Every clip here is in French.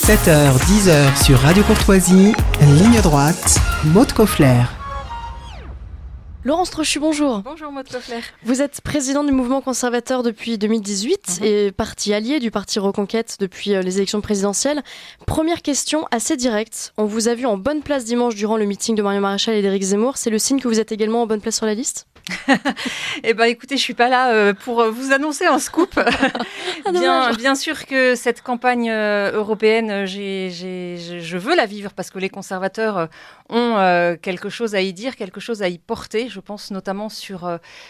7h-10h sur Radio Courtoisie, ligne droite, Maude Koffler. Laurence Trochu, bonjour. Bonjour Maude Koffler. Vous êtes présidente du mouvement conservateur depuis 2018 et parti allié du parti Reconquête depuis les élections présidentielles. Première question assez directe. On vous a vu en bonne place dimanche durant le meeting de Marion Maréchal et d'Éric Zemmour. C'est le signe que vous êtes également en bonne place sur la liste ? Eh ben, écoutez, je suis pas là pour vous annoncer un scoop. Bien sûr que cette campagne européenne, je veux la vivre parce que les conservateurs ont quelque chose à y dire, quelque chose à y porter. Je pense notamment sur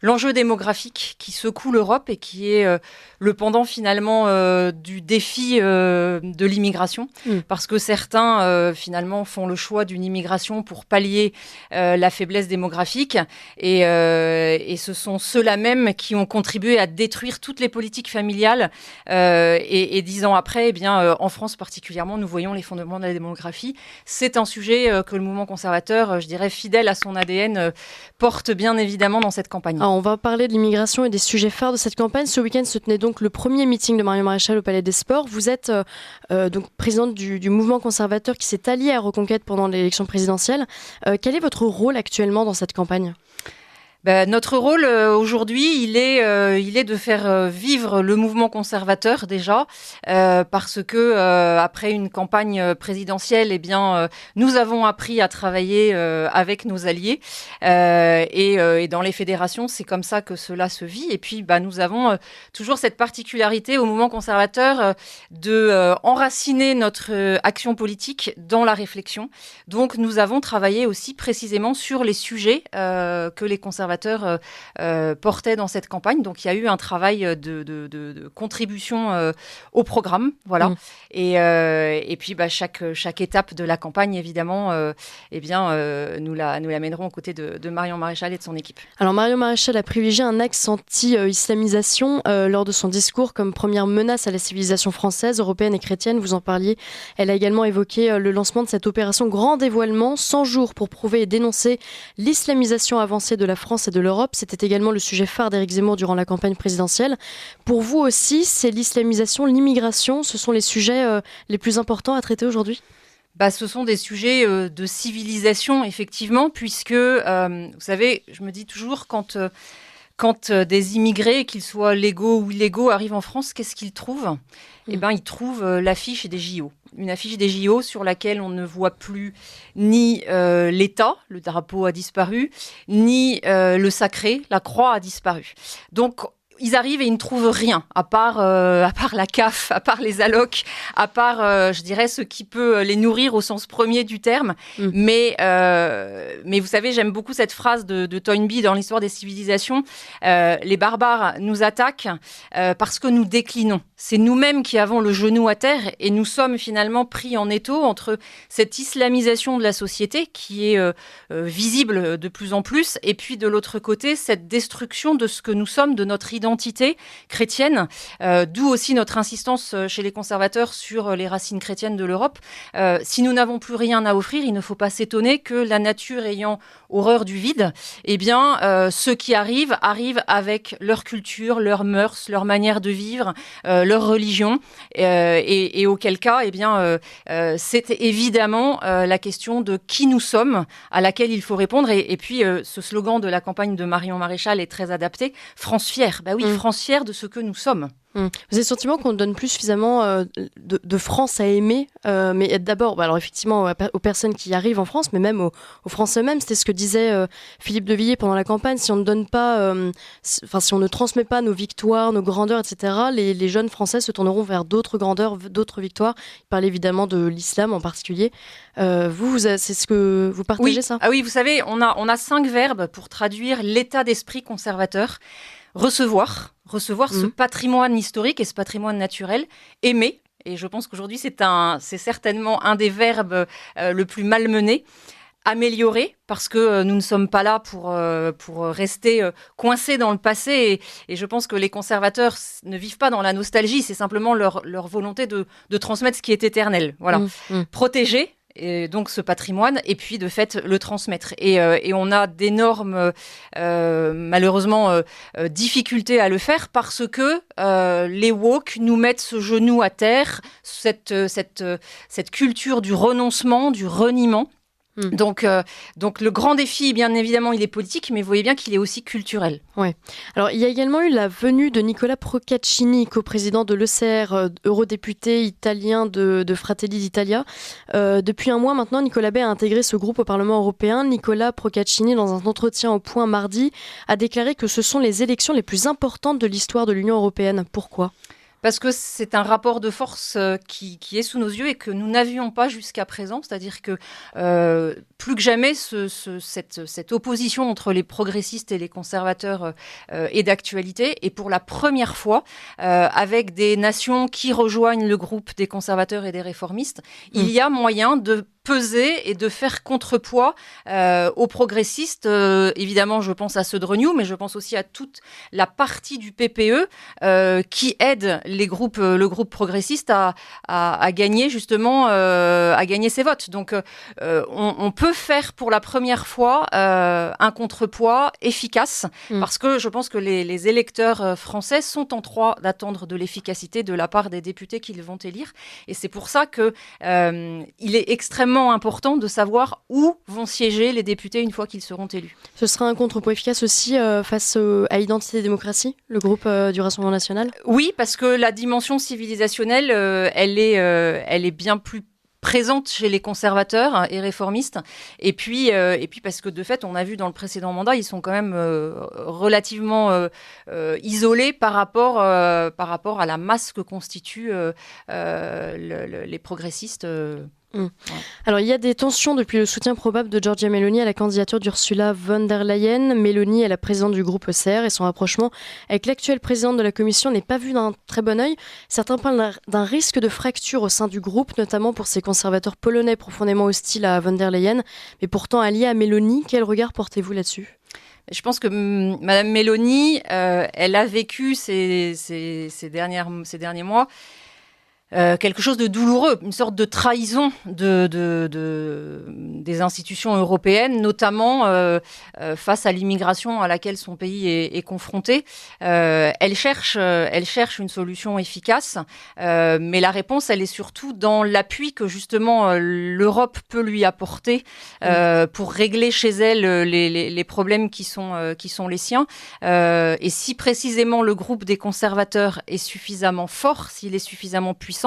l'enjeu démographique qui secoue l'Europe et qui est le pendant finalement du défi de l'immigration. Parce que certains finalement font le choix d'une immigration pour pallier la faiblesse démographique et ce sont ceux-là même qui ont contribué à détruire toutes les politiques familiales. Et 10 ans après, eh bien, en France particulièrement, nous voyons les fondements de la démographie. C'est un sujet que le mouvement conservateur, je dirais fidèle à son ADN, porte bien évidemment dans cette campagne. Alors, on va parler de l'immigration et des sujets phares de cette campagne. Ce week-end se tenait donc le premier meeting de Marion Maréchal au Palais des Sports. Vous êtes donc présidente du mouvement conservateur qui s'est allié à Reconquête pendant l'élection présidentielle. Quel est votre rôle actuellement dans cette campagne ? Notre rôle aujourd'hui, il est de faire vivre le mouvement conservateur déjà, parce que après une campagne présidentielle, eh bien, nous avons appris à travailler avec nos alliés et dans les fédérations, c'est comme ça que cela se vit. Et puis, nous avons toujours cette particularité au mouvement conservateur de enraciner notre action politique dans la réflexion. Donc, nous avons travaillé aussi précisément sur les sujets que les conservateurs portaient dans cette campagne. Donc, il y a eu un travail de contribution au programme. Voilà. Et puis, chaque étape de la campagne, évidemment, nous la mènerons aux côtés de Marion Maréchal et de son équipe. Alors, Marion Maréchal a privilégié un axe anti-islamisation lors de son discours comme première menace à la civilisation française, européenne et chrétienne. Vous en parliez. Elle a également évoqué le lancement de cette opération Grand Dévoilement, 100 jours pour prouver et dénoncer l'islamisation avancée de la France et de l'Europe. C'était également le sujet phare d'Éric Zemmour durant la campagne présidentielle. Pour vous aussi, c'est l'islamisation, l'immigration, ce sont les sujets les plus importants à traiter aujourd'hui ? Ce sont des sujets de civilisation, effectivement, puisque, vous savez, je me dis toujours, quand des immigrés, qu'ils soient légaux ou illégaux, arrivent en France, qu'est-ce qu'ils trouvent ? Ils trouvent l'affiche des JO. Une affiche des JO sur laquelle on ne voit plus ni l'État, le drapeau a disparu, ni le sacré, la croix a disparu. Donc, ils arrivent et ils ne trouvent rien, à part la CAF, à part les allocs, à part, je dirais, ce qui peut les nourrir au sens premier du terme. Mais vous savez, j'aime beaucoup cette phrase de Toynbee dans l'histoire des civilisations. Les barbares nous attaquent parce que nous déclinons. C'est nous-mêmes qui avons le genou à terre et nous sommes finalement pris en étau entre cette islamisation de la société qui est visible de plus en plus et puis de l'autre côté, cette destruction de ce que nous sommes, de notre identité chrétienne, d'où aussi notre insistance chez les conservateurs sur les racines chrétiennes de l'Europe. Si nous n'avons plus rien à offrir, il ne faut pas s'étonner que la nature ayant horreur du vide, ceux qui arrivent avec leur culture, leurs mœurs, leur manière de vivre, leur religion, et auquel cas, c'est évidemment la question de qui nous sommes à laquelle il faut répondre. Et puis, ce slogan de la campagne de Marion Maréchal est très adapté. France fière. France fière de ce que nous sommes. Vous avez le sentiment qu'on ne donne plus suffisamment de France à aimer, mais d'abord, alors effectivement, aux personnes qui arrivent en France, mais même aux Français eux-mêmes. C'était ce que disait Philippe de Villiers pendant la campagne. Si on ne donne pas, si on ne transmet pas nos victoires, nos grandeurs, etc., les jeunes Français se tourneront vers d'autres grandeurs, d'autres victoires. Il parle évidemment de l'islam en particulier. C'est ce que vous partagez, ça ? Ah oui, vous savez, on a 5 verbes pour traduire l'état d'esprit conservateur. Recevoir ce patrimoine historique et ce patrimoine naturel, aimer, et je pense qu'aujourd'hui c'est certainement un des verbes le plus malmené, améliorer, parce que nous ne sommes pas là pour rester coincés dans le passé, et je pense que les conservateurs ne vivent pas dans la nostalgie, c'est simplement leur volonté de transmettre ce qui est éternel. Voilà. Protéger. et donc ce patrimoine, et puis de fait le transmettre. Et on a d'énormes, malheureusement, difficultés à le faire parce que les woke nous mettent ce genou à terre, cette culture du renoncement, du reniement. Donc le grand défi, bien évidemment, il est politique, mais vous voyez bien qu'il est aussi culturel. Ouais. Alors, il y a également eu la venue de Nicola Procaccini, coprésident de l'ECR, eurodéputé italien de Fratelli d'Italia. Depuis un mois maintenant, Nicolas Bay a intégré ce groupe au Parlement européen. Nicola Procaccini, dans un entretien au Point mardi, a déclaré que ce sont les élections les plus importantes de l'histoire de l'Union européenne. Pourquoi ? Parce que c'est un rapport de force qui est sous nos yeux et que nous n'avions pas jusqu'à présent. C'est-à-dire que plus que jamais, cette opposition entre les progressistes et les conservateurs est d'actualité. Et pour la première fois, avec des nations qui rejoignent le groupe des conservateurs et des réformistes, il y a moyen de peser et de faire contrepoids aux progressistes. Évidemment, je pense à ceux de Renew, mais je pense aussi à toute la partie du PPE qui aide le groupe progressiste à gagner justement, à gagner ses votes. Donc, on peut faire pour la première fois un contrepoids efficace parce que je pense que les électeurs français sont en droit d'attendre de l'efficacité de la part des députés qu'ils vont élire. Et c'est pour ça que il est extrêmement important de savoir où vont siéger les députés une fois qu'ils seront élus. Ce sera un contrepoids efficace aussi face à Identité et Démocratie, le groupe du Rassemblement national ? Oui, parce que la dimension civilisationnelle, elle est bien plus présente chez les conservateurs et réformistes. Et puis parce que de fait, on a vu dans le précédent mandat, ils sont quand même relativement isolés par rapport à la masse que constituent les progressistes. Ouais. Alors, il y a des tensions depuis le soutien probable de Giorgia Meloni à la candidature d'Ursula von der Leyen. Meloni est la présidente du groupe ECR et son rapprochement avec l'actuelle présidente de la Commission n'est pas vu d'un très bon œil. Certains parlent d'un risque de fracture au sein du groupe, notamment pour ces conservateurs polonais profondément hostiles à von der Leyen, mais pourtant alliés à Meloni. Quel regard portez-vous là-dessus ? Je pense que Madame Meloni, elle a vécu ces derniers mois quelque chose de douloureux, une sorte de trahison des institutions européennes, notamment face à l'immigration à laquelle son pays est confronté. Elle cherche une solution efficace, mais la réponse, elle est surtout dans l'appui que justement l'Europe peut lui apporter pour régler chez elle les problèmes qui sont les siens. Et si précisément le groupe des conservateurs est suffisamment fort, s'il est suffisamment puissant,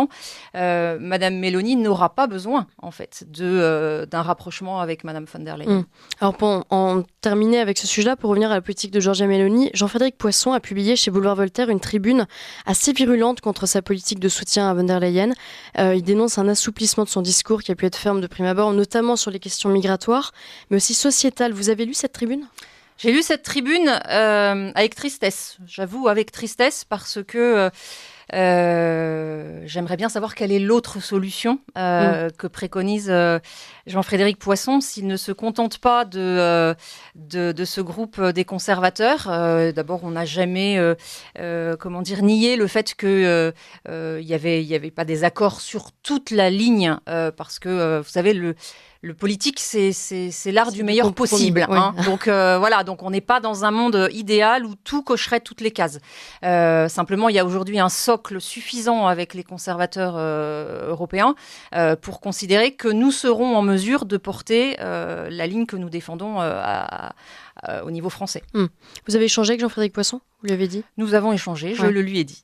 Madame Meloni n'aura pas besoin, en fait, d'un rapprochement avec Madame von der Leyen. Alors, pour en terminer avec ce sujet-là, pour revenir à la politique de Giorgia Meloni, Jean-Frédéric Poisson a publié chez Boulevard Voltaire une tribune assez virulente contre sa politique de soutien à von der Leyen. Il dénonce un assouplissement de son discours qui a pu être ferme de prime abord, notamment sur les questions migratoires, mais aussi sociétales. Vous avez lu cette tribune ? J'ai lu cette tribune avec tristesse, j'avoue, avec tristesse, parce que j'aimerais bien savoir quelle est l'autre solution que préconise Jean-Frédéric Poisson s'il ne se contente pas de ce groupe des conservateurs. D'abord, on n'a jamais nié le fait qu'il y avait pas des accords sur toute la ligne parce que vous savez le politique, c'est l'art du meilleur possible. Oui. Hein. Donc donc on n'est pas dans un monde idéal où tout cocherait toutes les cases. Simplement, il y a aujourd'hui un socle suffisant avec les conservateurs européens pour considérer que nous serons en mesure de porter la ligne que nous défendons au niveau français. Vous avez échangé avec Jean-Frédéric Poisson ? Vous lui avez dit ? Nous avons échangé, je le lui ai dit.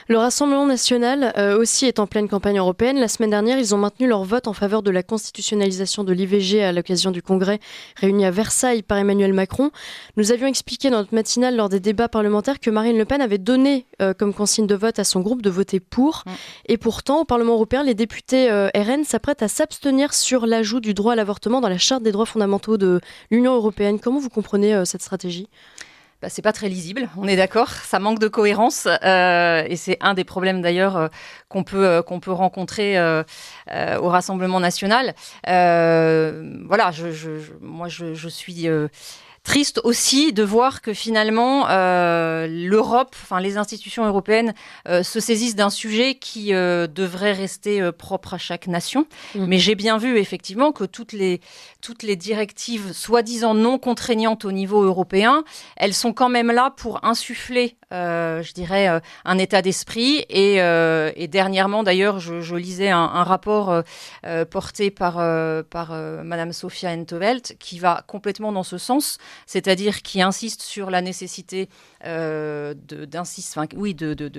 Le Rassemblement national aussi est en pleine campagne européenne. La semaine dernière, ils ont maintenu leur vote en faveur de la constitutionnalisation de l'IVG à l'occasion du congrès réuni à Versailles par Emmanuel Macron. Nous avions expliqué dans notre matinale lors des débats parlementaires que Marine Le Pen avait donné comme consigne de vote à son groupe de voter pour. Et pourtant, au Parlement européen, les députés RN s'apprêtent à s'abstenir sur l'ajout du droit à l'avortement dans la Charte des droits fondamentaux de l'Union européenne. Comment vous comprenez cette stratégie ? C'est pas très lisible, on est d'accord, ça manque de cohérence et c'est un des problèmes d'ailleurs qu'on peut rencontrer au Rassemblement national. Moi je suis triste aussi de voir que finalement l'Europe, enfin les institutions européennes se saisissent d'un sujet qui devrait rester propre à chaque nation. Mais j'ai bien vu effectivement que toutes les directives soi-disant non contraignantes au niveau européen, elles sont quand même là pour insuffler, je dirais, un état d'esprit. Et dernièrement, d'ailleurs, je lisais un rapport porté par Madame Sophia in 't Veld qui va complètement dans ce sens, c'est-à-dire qui insiste sur la nécessité de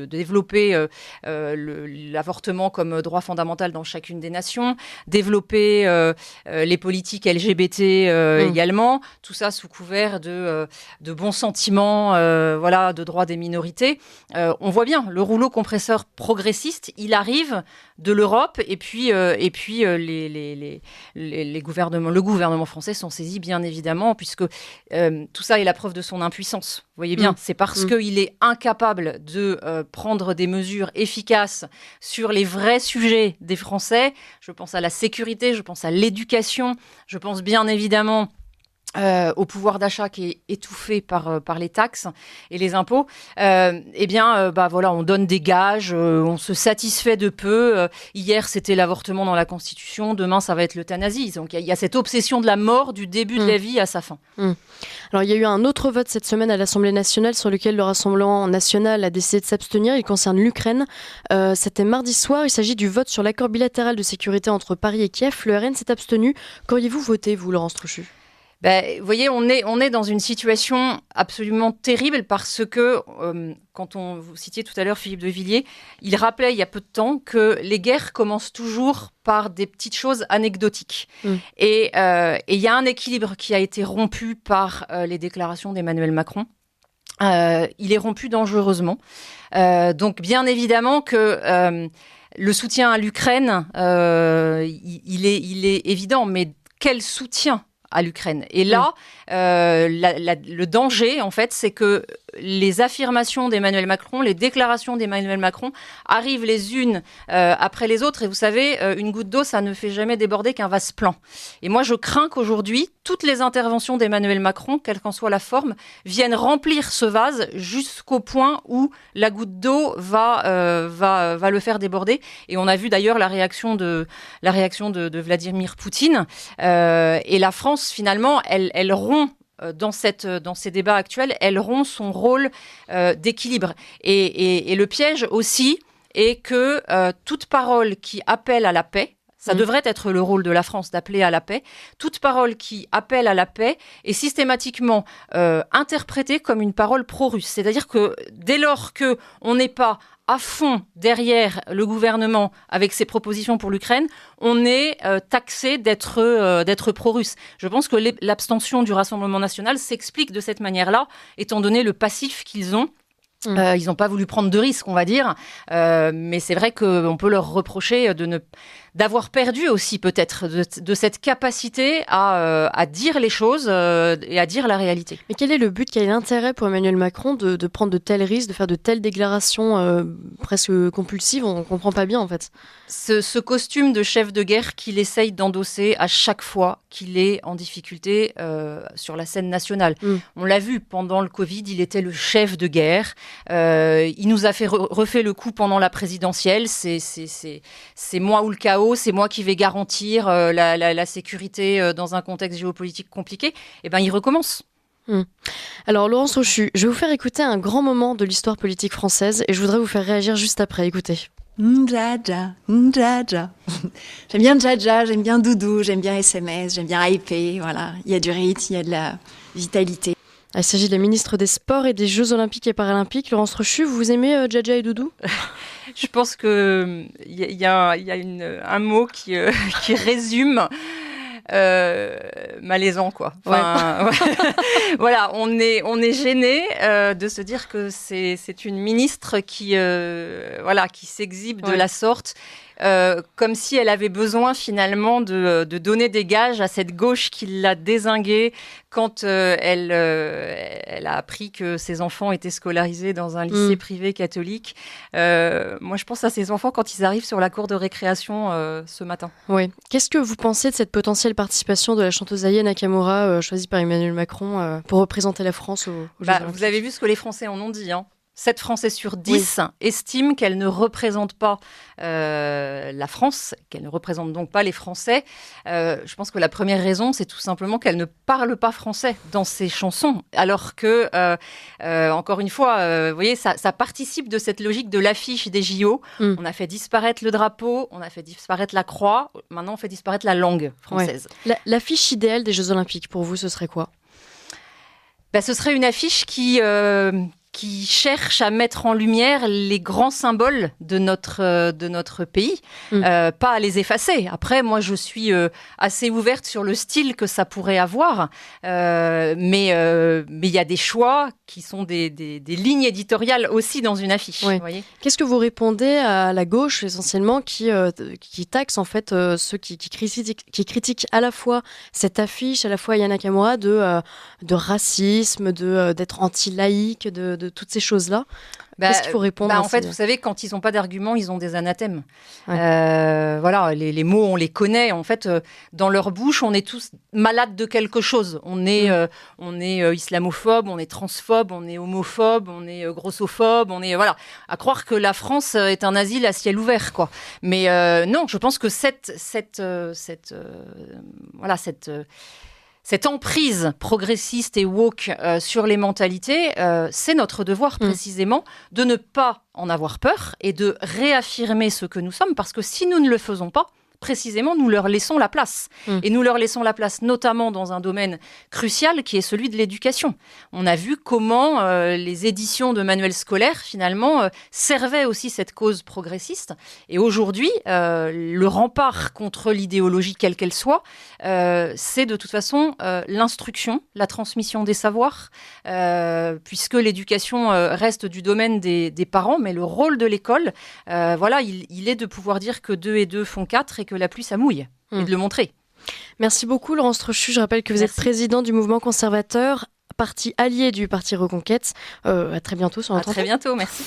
développer l'avortement comme droit fondamental dans chacune des nations, développer les politiques LGBT également, tout ça sous couvert de bons sentiments, de droits des minorités. On voit bien, le rouleau compresseur progressiste, il arrive de l'Europe et puis les gouvernements, le gouvernement français s'en saisit bien évidemment puisque tout ça est la preuve de son impuissance. Vous voyez bien, c'est parce qu'il est incapable de prendre des mesures efficaces sur les vrais sujets des Français. Je pense à la sécurité, je pense à l'éducation, je pense bien évidemment au pouvoir d'achat qui est étouffé par les taxes et les impôts, on donne des gages, on se satisfait de peu. Hier, c'était l'avortement dans la Constitution, demain, ça va être l'euthanasie. Donc, il y a cette obsession de la mort du début de la vie à sa fin. Alors, il y a eu un autre vote cette semaine à l'Assemblée nationale sur lequel le Rassemblement national a décidé de s'abstenir. Il concerne l'Ukraine. C'était mardi soir. Il s'agit du vote sur l'accord bilatéral de sécurité entre Paris et Kiev. Le RN s'est abstenu. Qu'auriez-vous voté, vous, Laurence Trochu ? Vous voyez, on est dans une situation absolument terrible parce que, vous citiez tout à l'heure Philippe de Villiers, il rappelait il y a peu de temps que les guerres commencent toujours par des petites choses anecdotiques. Et il y a un équilibre qui a été rompu par les déclarations d'Emmanuel Macron. Il est rompu dangereusement. Donc, bien évidemment que le soutien à l'Ukraine, il est évident, mais quel soutien à l'Ukraine. Et là, le danger, en fait, c'est que les affirmations d'Emmanuel Macron, les déclarations d'Emmanuel Macron arrivent les unes après les autres. Et vous savez, une goutte d'eau, ça ne fait jamais déborder qu'un vase plein. Et moi, je crains qu'aujourd'hui, toutes les interventions d'Emmanuel Macron, quelle qu'en soit la forme, viennent remplir ce vase jusqu'au point où la goutte d'eau va le faire déborder. Et on a vu d'ailleurs la réaction de Vladimir Poutine. Et la France, finalement, elle rompt dans ces débats actuels, elle rompt son rôle d'équilibre. Et le piège aussi est que toute parole qui appelle à la paix, ça devrait être le rôle de la France d'appeler à la paix. Toute parole qui appelle à la paix est systématiquement interprétée comme une parole pro-russe. C'est-à-dire que dès lors qu'on n'est pas à fond derrière le gouvernement avec ses propositions pour l'Ukraine, on est taxé d'être pro-russe. Je pense que l'abstention du Rassemblement national s'explique de cette manière-là, étant donné le passif qu'ils ont. Ils n'ont pas voulu prendre de risques, on va dire, mais c'est vrai qu'on peut leur reprocher d'avoir perdu aussi peut-être de cette capacité à dire les choses et à dire la réalité. Mais quel est le but, quel est l'intérêt pour Emmanuel Macron de prendre de tels risques, de faire de telles déclarations presque compulsives? On ne comprend pas bien en fait. Ce costume de chef de guerre qu'il essaye d'endosser à chaque fois qu'il est en difficulté sur la scène nationale. On l'a vu pendant le Covid, il était le chef de guerre. Il nous a refait le coup pendant la présidentielle. C'est moi ou le chaos, c'est moi qui vais garantir la sécurité dans un contexte géopolitique compliqué. Et ben, il recommence. Alors, Laurence Trochu, je vais vous faire écouter un grand moment de l'histoire politique française et je voudrais vous faire réagir juste après. Écoutez. Ndja, ndja. J'aime bien Ndja, j'aime bien Doudou, j'aime bien SMS, j'aime bien hyper, voilà. Il y a du rythme, il y a de la vitalité. Il s'agit de la ministre des Sports et des Jeux Olympiques et Paralympiques, Laurence Trochu. Vous aimez Djadja et Doudou? Je pense qu'il y a un mot qui résume malaisant, quoi. Enfin, voilà, on est gêné de se dire que c'est une ministre qui s'exhibe de la sorte. comme si elle avait besoin finalement de donner des gages à cette gauche qui l'a dézinguée quand elle a appris que ses enfants étaient scolarisés dans un lycée privé catholique. Moi, je pense à ces enfants quand ils arrivent sur la cour de récréation ce matin. Oui. Qu'est-ce que vous pensez de cette potentielle participation de la chanteuse Aya Nakamura, choisie par Emmanuel Macron, pour représenter la France aux Jeux Olympiques ? Vous avez vu ce que les Français en ont dit, hein. 7 Français sur 10 estiment qu'elle ne représente pas la France, qu'elle ne représente donc pas les Français. Je pense que la première raison, c'est tout simplement qu'elle ne parle pas français dans ses chansons. Alors que, encore une fois, vous voyez, ça participe de cette logique de l'affiche des JO. On a fait disparaître le drapeau, on a fait disparaître la croix, maintenant on fait disparaître la langue française. L'affiche idéale des Jeux Olympiques, pour vous, ce serait quoi ? Ce serait une affiche qui cherche à mettre en lumière les grands symboles de notre pays, pas à les effacer. Après, moi, je suis assez ouverte sur le style que ça pourrait avoir, mais il y a des choix qui sont des lignes éditoriales aussi dans une affiche. Oui. Vous voyez ? Qu'est-ce que vous répondez à la gauche, essentiellement, qui taxe en fait ceux qui critiquent à la fois cette affiche, à la fois Aya Nakamura, de racisme, d'être anti-laïque, de toutes ces choses-là? Qu'est-ce qu'il faut répondre à en fait, vous savez, quand ils n'ont pas d'arguments, ils ont des anathèmes. Voilà, les mots, on les connaît. En fait, dans leur bouche, on est tous malades de quelque chose. On est islamophobe, on est transphobe, on est homophobe, on est grossophobe, voilà. À croire que la France est un asile à ciel ouvert, quoi. Mais non, je pense que cette emprise progressiste et woke sur les mentalités, c'est notre devoir précisément de ne pas en avoir peur et de réaffirmer ce que nous sommes, parce que si nous ne le faisons pas, précisément, nous leur laissons la place. Et nous leur laissons la place notamment dans un domaine crucial qui est celui de l'éducation. On a vu comment les éditions de manuels scolaires, finalement, servaient aussi cette cause progressiste. Et aujourd'hui, le rempart contre l'idéologie, quelle qu'elle soit, c'est de toute façon l'instruction, la transmission des savoirs, puisque l'éducation reste du domaine des parents, mais le rôle de l'école, il est de pouvoir dire que 2 et 2 font 4 et que la pluie, ça mouille, et de le montrer. Merci beaucoup, Laurence Trochu. Je rappelle que vous êtes président du mouvement conservateur, parti allié du Parti Reconquête. À très bientôt sur notre antenne. À très bientôt, merci.